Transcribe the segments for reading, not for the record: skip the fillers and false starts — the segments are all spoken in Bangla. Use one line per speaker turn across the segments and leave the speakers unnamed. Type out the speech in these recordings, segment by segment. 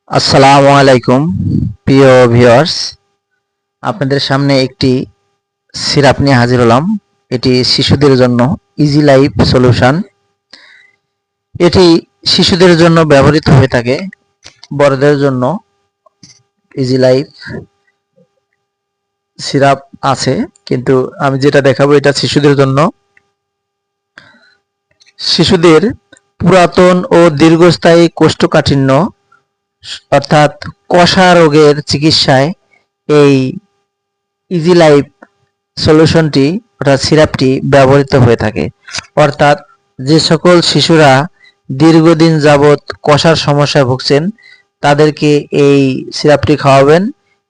আসসালামু আলাইকুম প্রিয় ভিউয়ার্স, আপনাদের সামনে একটি সিরাপ নিয়ে হাজির হলাম। এটি শিশুদের জন্য ইজি লাইফ সলিউশন। এটি শিশুদের জন্য ব্যবহৃত হয়ে থাকে, বড়দের জন্য ইজি লাইফ সিরাপ আছে, কিন্তু আমি যেটা দেখাবো এটা শিশুদের জন্য। শিশুদের পুরাতন ও দীর্ঘস্থায়ী কোষ্ঠকাঠিন্য অর্থাৎ কষা রোগের চিকিৎসায় এই ইজি লাইফ সলিউশনটি অর্থাৎ সিরাপটি ব্যবহৃত হয়ে থাকে। অর্থাৎ যে সকল শিশুরা দীর্ঘদিন যাবৎ কষার সমস্যায় ভুগছেন তাদেরকে এই সিরাপটি খাওয়াবেন,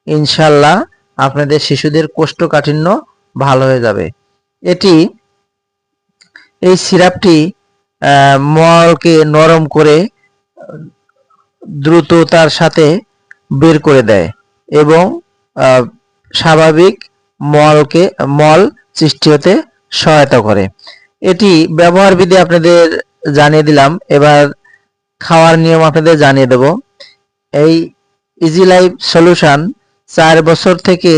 ইনশাল্লাহ আপনাদের শিশুদের কোষ্ঠকাঠিন্য ভালো হয়ে যাবে। এই সিরাপটি মলকে নরম করে দ্রুততার সাথে বের করে দেয় এবং স্বাভাবিক মল সৃষ্টি হতে সহায়তা করে। এটি ব্যবহার বিধি আপনাদের জানিয়ে দিলাম, এবার খাওয়ার নিয়ম আপনাদের জানিয়ে দেব। এই ইজি লাইফ সলিউশন 4 বছর থেকে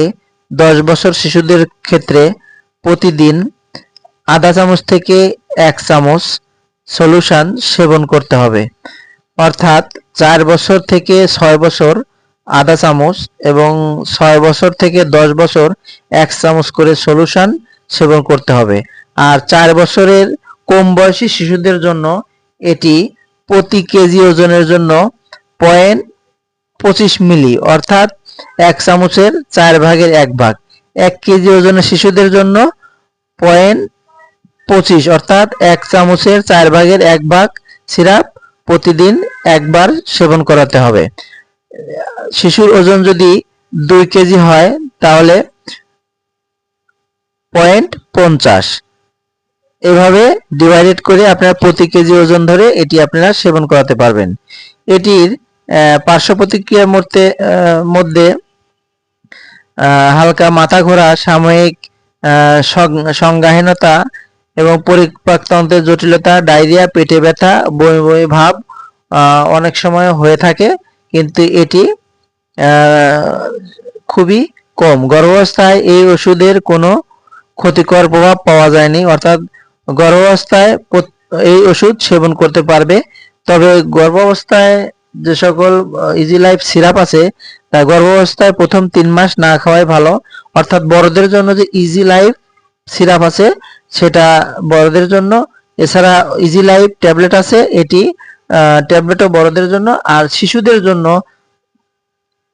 10 বছর শিশুদের ক্ষেত্রে প্রতিদিন আধা চামচ থেকে 1 চামচ সলিউশন সেবন করতে হবে। অর্থাৎ 4 বছর থেকে 6 বছর আধা চামচ এবং 6 বছর থেকে 10 বছর 1 চামচ করে সলিউশন সেবন করতে হবে। আর 4 বছরের কম বয়সী শিশুদের জন্য এটি প্রতি কেজি ওজনের জন্য 0.25 মিলি অর্থাৎ 1 চামচের 4 ভাগের 1 ভাগ। 1 কেজি ওজনের শিশুদের জন্য 0.25 অর্থাৎ 1 চামচের 4 ভাগের 1 ভাগ সিরাপ প্রতিদিন একবার সেবন করাতে হবে। শিশুর ওজন যদি 2 কেজি হয় তাহলে 0.50 এভাবে ডিভাইডেড করে আপনারা প্রতি কেজি ওজন ধরে এটি আপনারা সেবন করাতে পারবেন। এটির পার্শ্ব প্রতিক্রিয়ার মধ্যে হালকা মাথা ঘোরা, সাময়িক সংজ্ঞাহীনতা এবং পরিপাকতন্ত্রের জটিলতা, ডায়রিয়া, পেটে ব্যথা, বমি বমি ভাব অনেক সময় হয়ে থাকে, কিন্তু এটি খুবই কম। গর্ভাবস্থায় এই ওষুধের কোনো ক্ষতিকর প্রভাব পাওয়া যায়নি, অর্থাৎ গর্ভাবস্থায় এই ওষুধ সেবন করতে পারবে। তবে গর্ভাবস্থায় যে সকল ইজি লাইফ সিরাপ আছে তা গর্ভাবস্থায় প্রথম 3 মাস না খাওয়াই ভালো। অর্থাৎ বড়দের জন্য যে ইজি লাইফ সিরাপ আছে সেটা বড়দের জন্য, এছাড়া ইজি লাইফ ট্যাবলেট আছে, এটি ট্যাবলেটও বড়দের জন্য। আর শিশুদের জন্য,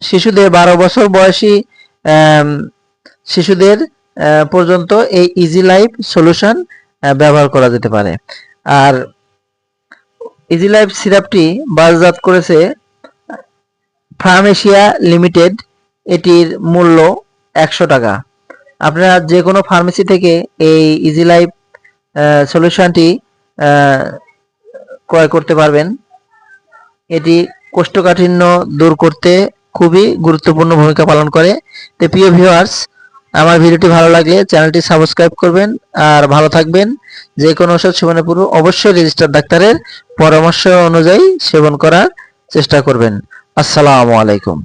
শিশুদের 12 বছর বয়সী শিশুদের পর্যন্ত এই ইজি লাইফ সলিউশন ব্যবহার করা যেতে পারে। আর ইজি লাইফ সিরাপটি বাজারজাত করেছে ফার্মেসিয়া লিমিটেড। এটির মূল্য 100 টাকা। আপনারা যে কোনো ফার্মেসি থেকে এই ইজি লাইফ সলিউশনটি ক্রয় করতে পারবেন। এটি কোষ্ঠকাঠিন্য দূর করতে খুবই গুরুত্বপূর্ণ ভূমিকা পালন করে। তো প্রিয় ভিউয়ার্স, আমার ভিডিওটি ভালো লাগলে চ্যানেলটি সাবস্ক্রাইব করবেন আর ভালো থাকবেন। যে কোনো ওষুধ সেবনের পূর্বে অবশ্যই রেজিস্টার্ড ডাক্তারের পরামর্শ অনুযায়ী সেবন করার চেষ্টা করবেন। আসসালামু আলাইকুম।